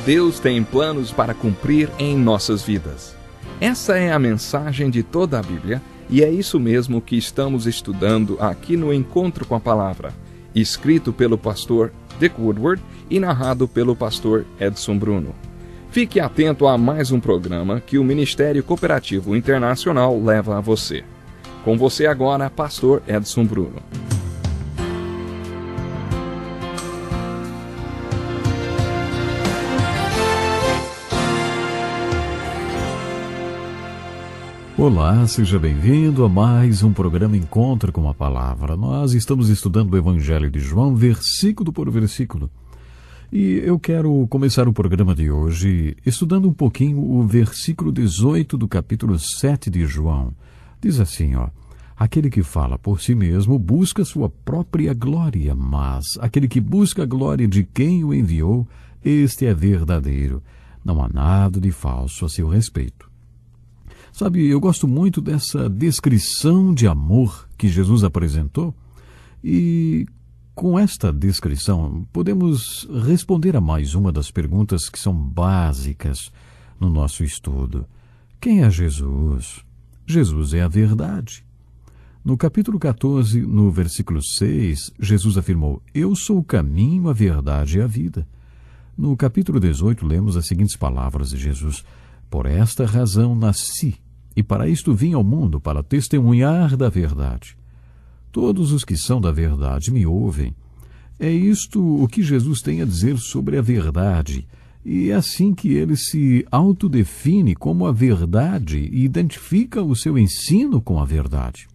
Deus tem planos para cumprir em nossas vidas. Essa é a mensagem de toda a Bíblia e é isso mesmo que estamos estudando aqui no Encontro com a Palavra, escrito pelo pastor Dick Woodward e narrado pelo pastor Edson Bruno. Fique atento a mais um programa que o Ministério Cooperativo Internacional leva a você. Com você agora, pastor Edson Bruno. Olá, seja bem-vindo a mais um programa Encontro com a Palavra. Nós estamos estudando o Evangelho de João, versículo por versículo. E eu quero começar o programa de hoje estudando um pouquinho o versículo 18 do capítulo 7 de João. Diz assim, aquele que fala por si mesmo busca sua própria glória, mas aquele que busca a glória de quem o enviou, este é verdadeiro. Não há nada de falso a seu respeito. Sabe, eu gosto muito dessa descrição de amor que Jesus apresentou e com esta descrição podemos responder a mais uma das perguntas que são básicas no nosso estudo. Quem é Jesus? Jesus é a verdade. No capítulo 14, no versículo 6, Jesus afirmou, eu sou o caminho, a verdade e a vida. No capítulo 18, lemos as seguintes palavras de Jesus, por esta razão nasci, e para isto vim ao mundo, para testemunhar da verdade. Todos os que são da verdade me ouvem. É isto o que Jesus tem a dizer sobre a verdade, e é assim que ele se autodefine como a verdade e identifica o seu ensino com a verdade.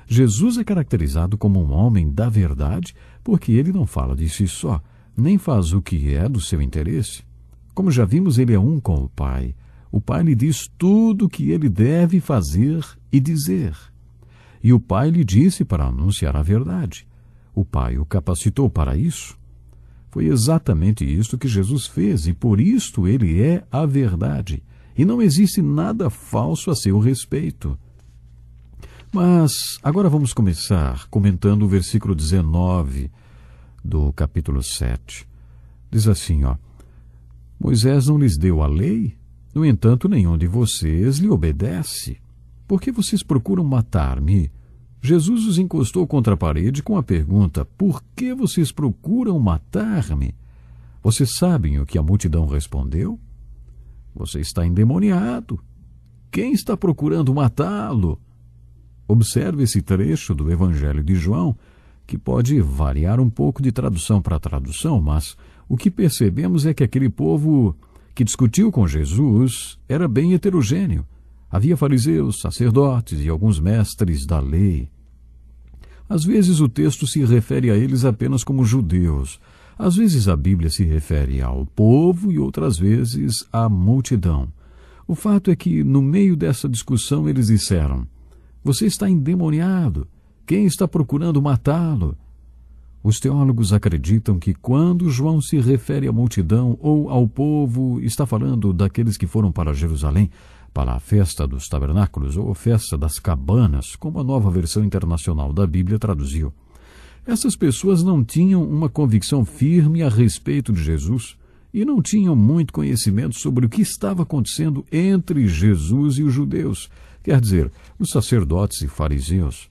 Jesus é caracterizado como um homem da verdade porque ele não fala de si só, nem faz o que é do seu interesse. Como já vimos, ele é um com o Pai. O Pai lhe diz tudo o que ele deve fazer e dizer. E o Pai lhe disse para anunciar a verdade. O Pai o capacitou para isso. Foi exatamente isso que Jesus fez e por isto ele é a verdade. E não existe nada falso a seu respeito. Mas agora vamos começar comentando o versículo 19 do capítulo 7. Diz assim, Moisés não lhes deu a lei? No entanto, nenhum de vocês lhe obedece. Por que vocês procuram matar-me? Jesus os encostou contra a parede com a pergunta, por que vocês procuram matar-me? Vocês sabem o que a multidão respondeu? Você está endemoniado. Quem está procurando matá-lo? Observe esse trecho do Evangelho de João, que pode variar um pouco de tradução para tradução, mas o que percebemos é que aquele povo que discutiu com Jesus era bem heterogêneo. Havia fariseus, sacerdotes e alguns mestres da lei. Às vezes o texto se refere a eles apenas como judeus. Às vezes a Bíblia se refere ao povo e outras vezes à multidão. O fato é que, no meio dessa discussão, eles disseram, você está endemoniado. Quem está procurando matá-lo? Os teólogos acreditam que quando João se refere à multidão ou ao povo, está falando daqueles que foram para Jerusalém, para a festa dos tabernáculos ou a festa das cabanas, como a Nova Versão Internacional da Bíblia traduziu. Essas pessoas não tinham uma convicção firme a respeito de Jesus e não tinham muito conhecimento sobre o que estava acontecendo entre Jesus e os judeus, quer dizer, os sacerdotes e fariseus.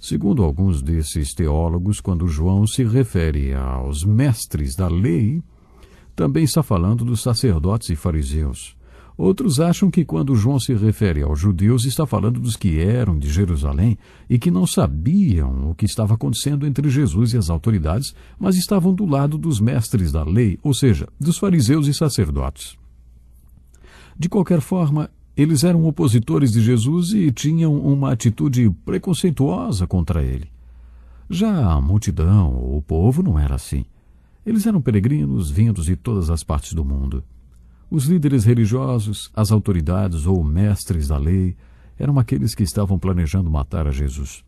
Segundo alguns desses teólogos, quando João se refere aos mestres da lei, também está falando dos sacerdotes e fariseus. Outros acham que quando João se refere aos judeus, está falando dos que eram de Jerusalém e que não sabiam o que estava acontecendo entre Jesus e as autoridades, mas estavam do lado dos mestres da lei, ou seja, dos fariseus e sacerdotes. De qualquer forma, eles eram opositores de Jesus e tinham uma atitude preconceituosa contra ele. Já a multidão, ou o povo, não era assim. Eles eram peregrinos vindos de todas as partes do mundo. Os líderes religiosos, as autoridades ou mestres da lei eram aqueles que estavam planejando matar a Jesus.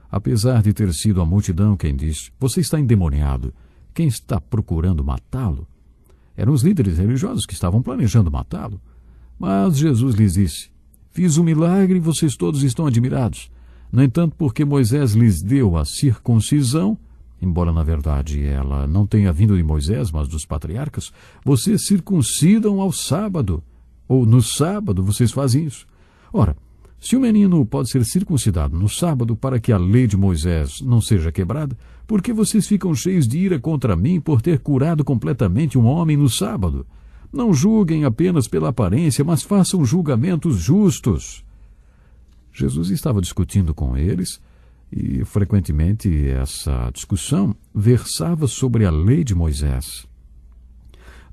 Apesar de ter sido a multidão quem disse, você está endemoniado, quem está procurando matá-lo? Eram os líderes religiosos que estavam planejando matá-lo. Mas Jesus lhes disse, fiz um milagre e vocês todos estão admirados. No entanto, porque Moisés lhes deu a circuncisão, embora na verdade ela não tenha vindo de Moisés, mas dos patriarcas, vocês circuncidam ao sábado, ou no sábado vocês fazem isso. Ora, se o menino pode ser circuncidado no sábado para que a lei de Moisés não seja quebrada, por que vocês ficam cheios de ira contra mim por ter curado completamente um homem no sábado? Não julguem apenas pela aparência, mas façam julgamentos justos. Jesus estava discutindo com eles e, frequentemente, essa discussão versava sobre a lei de Moisés.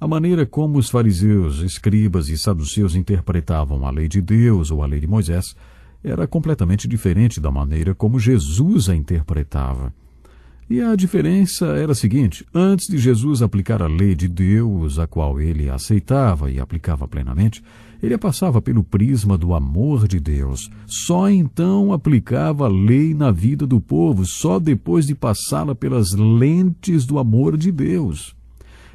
A maneira como os fariseus, escribas e saduceus interpretavam a lei de Deus ou a lei de Moisés era completamente diferente da maneira como Jesus a interpretava. E a diferença era a seguinte: antes de Jesus aplicar a lei de Deus, a qual ele aceitava e aplicava plenamente, ele a passava pelo prisma do amor de Deus. Só então aplicava a lei na vida do povo, só depois de passá-la pelas lentes do amor de Deus.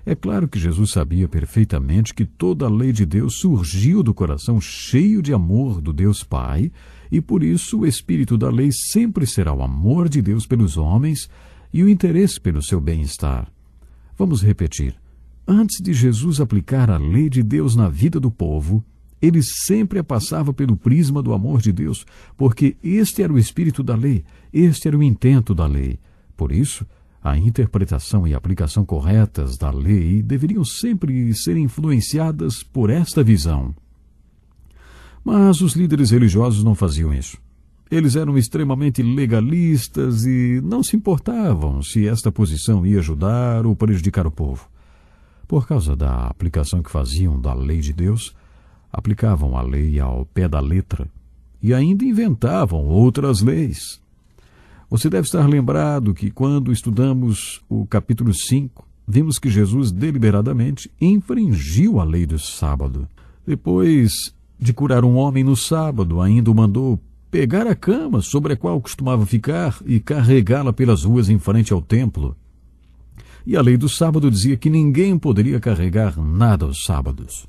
É claro que Jesus sabia perfeitamente que toda a lei de Deus surgiu do coração cheio de amor do Deus Pai, e por isso o espírito da lei sempre será o amor de Deus pelos homens e o interesse pelo seu bem-estar. Vamos repetir. Antes de Jesus aplicar a lei de Deus na vida do povo, ele sempre a passava pelo prisma do amor de Deus, porque este era o espírito da lei, este era o intento da lei. Por isso, a interpretação e aplicação corretas da lei deveriam sempre ser influenciadas por esta visão. Mas os líderes religiosos não faziam isso. Eles eram extremamente legalistas e não se importavam se esta posição ia ajudar ou prejudicar o povo. Por causa da aplicação que faziam da lei de Deus, aplicavam a lei ao pé da letra e ainda inventavam outras leis. Você deve estar lembrado que quando estudamos o capítulo 5, vimos que Jesus deliberadamente infringiu a lei do sábado. Depois de curar um homem no sábado, ainda o mandou pegar a cama sobre a qual costumava ficar e carregá-la pelas ruas em frente ao templo. E a lei do sábado dizia que ninguém poderia carregar nada aos sábados.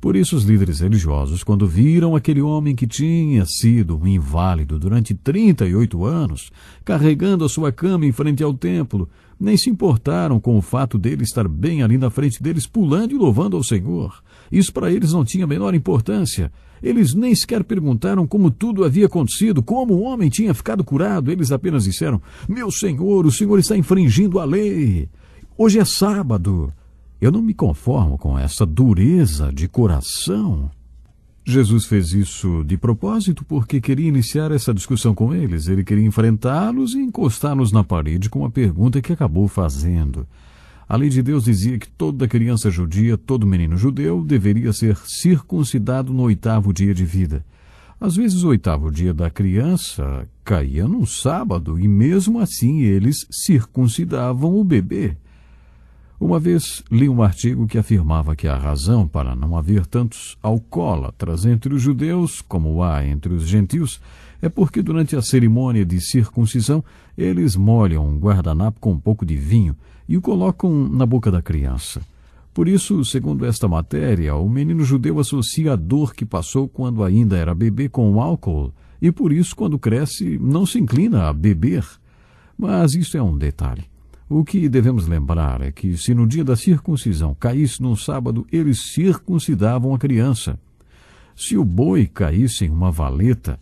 Por isso os líderes religiosos, quando viram aquele homem que tinha sido um inválido durante 38 anos, carregando a sua cama em frente ao templo, nem se importaram com o fato dele estar bem ali na frente deles, pulando e louvando ao Senhor. Isso para eles não tinha a menor importância. Eles nem sequer perguntaram como tudo havia acontecido, como o homem tinha ficado curado. Eles apenas disseram: meu Senhor, o Senhor está infringindo a lei. Hoje é sábado. Eu não me conformo com essa dureza de coração. Jesus fez isso de propósito porque queria iniciar essa discussão com eles. Ele queria enfrentá-los e encostá-los na parede com a pergunta que acabou fazendo. A lei de Deus dizia que toda criança judia, todo menino judeu, deveria ser circuncidado no 8º dia de vida. Às vezes o 8º dia da criança caía num sábado e mesmo assim eles circuncidavam o bebê. Uma vez li um artigo que afirmava que a razão para não haver tantos alcoólatras entre os judeus como há entre os gentios é porque durante a cerimônia de circuncisão eles molham um guardanapo com um pouco de vinho e o colocam na boca da criança. Por isso, segundo esta matéria, o menino judeu associa a dor que passou quando ainda era bebê com o álcool e por isso, quando cresce, não se inclina a beber. Mas isso é um detalhe. O que devemos lembrar é que se no dia da circuncisão caísse num sábado, eles circuncidavam a criança. Se o boi caísse em uma valeta,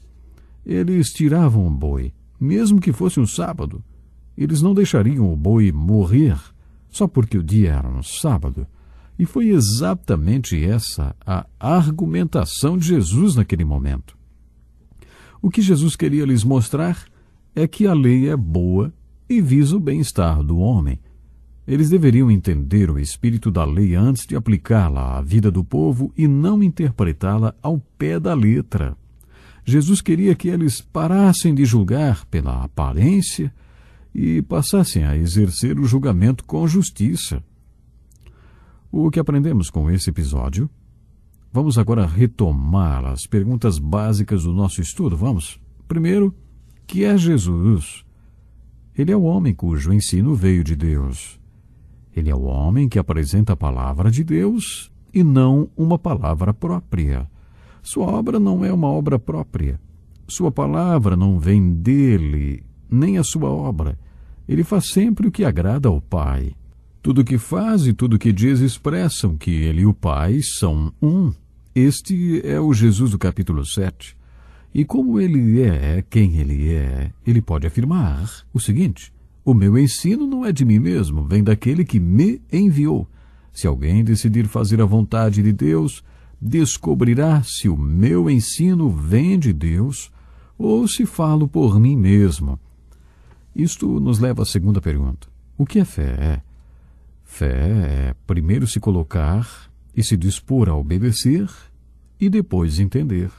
eles tiravam o boi, mesmo que fosse um sábado. Eles não deixariam o boi morrer só porque o dia era um sábado. E foi exatamente essa a argumentação de Jesus naquele momento. O que Jesus queria lhes mostrar é que a lei é boa e visa o bem-estar do homem. Eles deveriam entender o espírito da lei antes de aplicá-la à vida do povo e não interpretá-la ao pé da letra. Jesus queria que eles parassem de julgar pela aparência e passassem a exercer o julgamento com justiça. O que aprendemos com esse episódio? Vamos agora retomar as perguntas básicas do nosso estudo. Vamos? Primeiro, que é Jesus? Ele é o homem cujo ensino veio de Deus. Ele é o homem que apresenta a palavra de Deus e não uma palavra própria. Sua obra não é uma obra própria. Sua palavra não vem dele, nem a sua obra. Ele faz sempre o que agrada ao Pai. Tudo o que faz e tudo o que diz expressam que ele e o Pai são um. Este é o Jesus do capítulo 7. E como ele é quem ele pode afirmar o seguinte: o meu ensino não é de mim mesmo, vem daquele que me enviou. Se alguém decidir fazer a vontade de Deus, descobrirá se o meu ensino vem de Deus ou se falo por mim mesmo. Isto nos leva à segunda pergunta. O que é fé? Fé é primeiro se colocar e se dispor a obedecer e depois entender.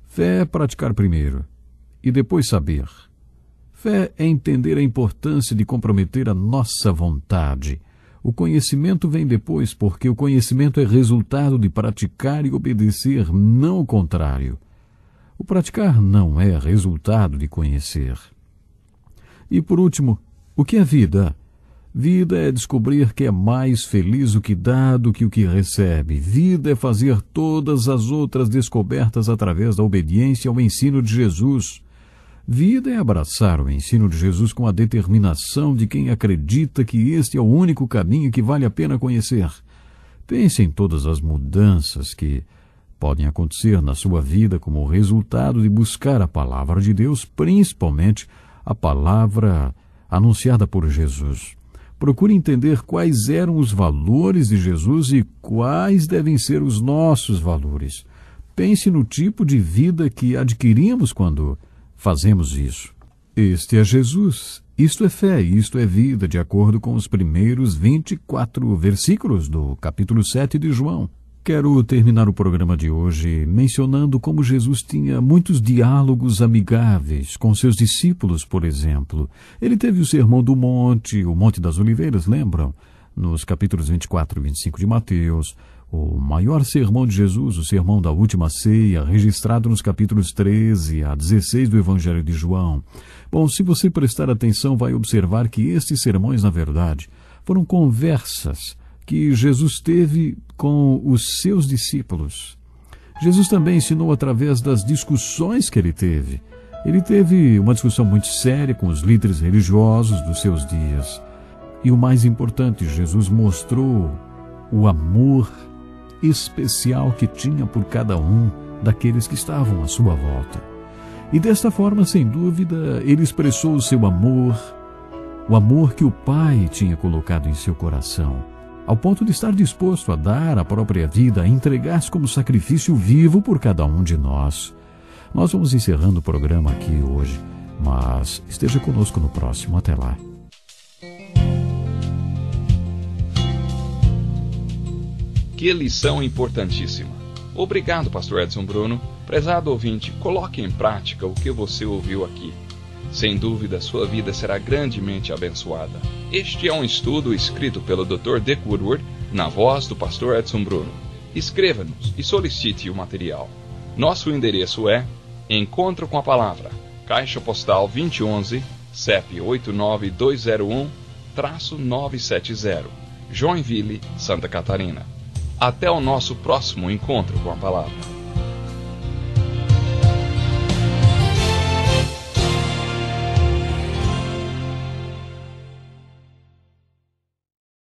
Fé é praticar primeiro e depois saber. Fé é entender a importância de comprometer a nossa vontade. O conhecimento vem depois, porque o conhecimento é resultado de praticar e obedecer, não o contrário. O praticar não é resultado de conhecer. E por último, o que é vida? Vida é descobrir que é mais feliz o que dá do que o que recebe. Vida é fazer todas as outras descobertas através da obediência ao ensino de Jesus. Vida é abraçar o ensino de Jesus com a determinação de quem acredita que este é o único caminho que vale a pena conhecer. Pense em todas as mudanças que podem acontecer na sua vida como resultado de buscar a palavra de Deus, principalmente a palavra anunciada por Jesus. Procure entender quais eram os valores de Jesus e quais devem ser os nossos valores. Pense no tipo de vida que adquirimos quando fazemos isso. Este é Jesus. Isto é fé, isto é vida, de acordo com os primeiros 24 versículos do capítulo 7 de João. Quero terminar o programa de hoje mencionando como Jesus tinha muitos diálogos amigáveis com seus discípulos, por exemplo. Ele teve o Sermão do Monte, o Monte das Oliveiras, lembram? Nos capítulos 24 e 25 de Mateus. O maior sermão de Jesus, o Sermão da Última Ceia, registrado nos capítulos 13 a 16 do Evangelho de João. Bom, se você prestar atenção, vai observar que estes sermões, na verdade, foram conversas que Jesus teve com os seus discípulos. Jesus também ensinou através das discussões que ele teve. Ele teve uma discussão muito séria com os líderes religiosos dos seus dias. E o mais importante, Jesus mostrou o amor especial que tinha por cada um daqueles que estavam à sua volta. E desta forma, sem dúvida, ele expressou o seu amor, o amor que o Pai tinha colocado em seu coração, ao ponto de estar disposto a dar a própria vida, a entregar-se como sacrifício vivo por cada um de nós. Nós vamos encerrando o programa aqui hoje, mas esteja conosco no próximo. Até lá. Que lição importantíssima. Obrigado, Pastor Edson Bruno. Prezado ouvinte, coloque em prática o que você ouviu aqui. Sem dúvida, sua vida será grandemente abençoada. Este é um estudo escrito pelo Dr. Dick Woodward, na voz do Pastor Edson Bruno. Escreva-nos e solicite o material. Nosso endereço é Encontro com a Palavra, Caixa Postal 2011, CEP 89201-970, Joinville, Santa Catarina. Até o nosso próximo Encontro com a Palavra.